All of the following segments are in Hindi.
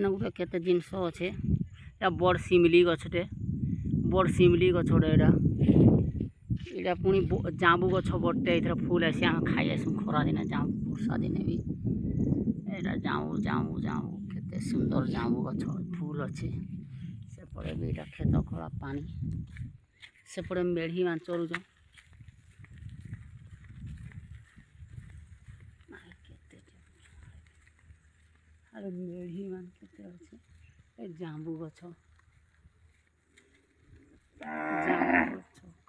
एने गोटे केते जिनस अच्छे बड़ सिमली गछटे बड़ सिमली गछ गोटे एटा पुणी जांबू गछ बड़टे एथर फूल आसी आम खाई आसू खरा दिने जांबू वर्षा दिने भी एटा जांबू जांबू जांबू केते सुंदर जांबू गछ फूल अच्छे सेपटे भी एटा खेत खरा पानी सेपटे मेढ़ी मान चरुज अरे मेढ़ी मान केते अच्छे ए जांबू गछ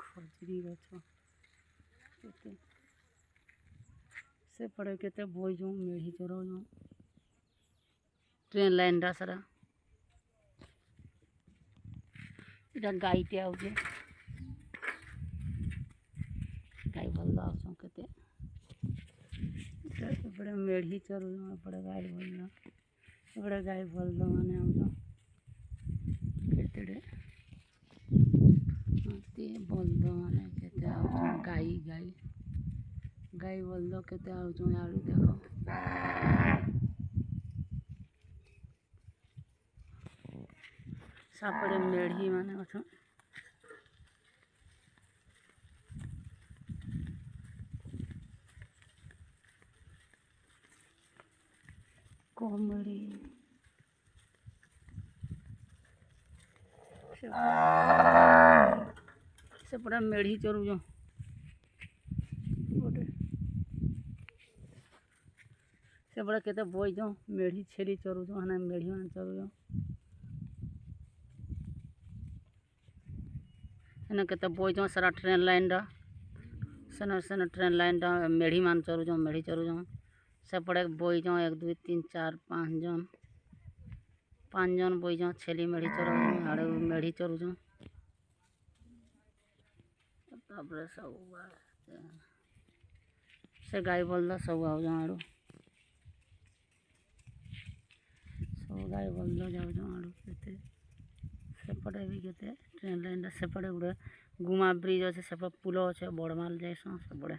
खजूरी गछ केते सेपटे केते बोइजो मेढ़ी चरौज ट्रेन लाइन रा सारा इटा गाईटे आउचे गाई भल आउछ केते एपटे मेढ़ी चरुज एपटे गाई भल एपटे गाई भल माने आउछ केते बल्द माने केते आउछ गाई गाई गाई बल्द केते आउछ याडू देखो सापड़े मेढ़ी माने अच्छ कोमड़ी सेपटे मेढ़ी चरुज गोटे सेपटे केते बोइज मेढ़ी छेली चरुज हाना मेढ़ी मान चरुज एने केते बोइज सारा ट्रेन लाइन रा सेने सेने ट्रेन लाइन रा मेढ़ी मान चरुज मेढ़ी चरुज सेपटे बोइज 1 2 3 4 5 जन बोइज छेली मेढ़ी चरुज आड़े मेढ़ी चरुज तापरे सब से गाई बल्द सब आउज आड़ू सब गाई बल्द जाउज आड़ू केते सेपटे भी केते ट्रेन लाइन सेपटे गोटे गुमा ब्रिज अच्छे सेपटे पुल अच्छे बड़माल जाइस सेपटे।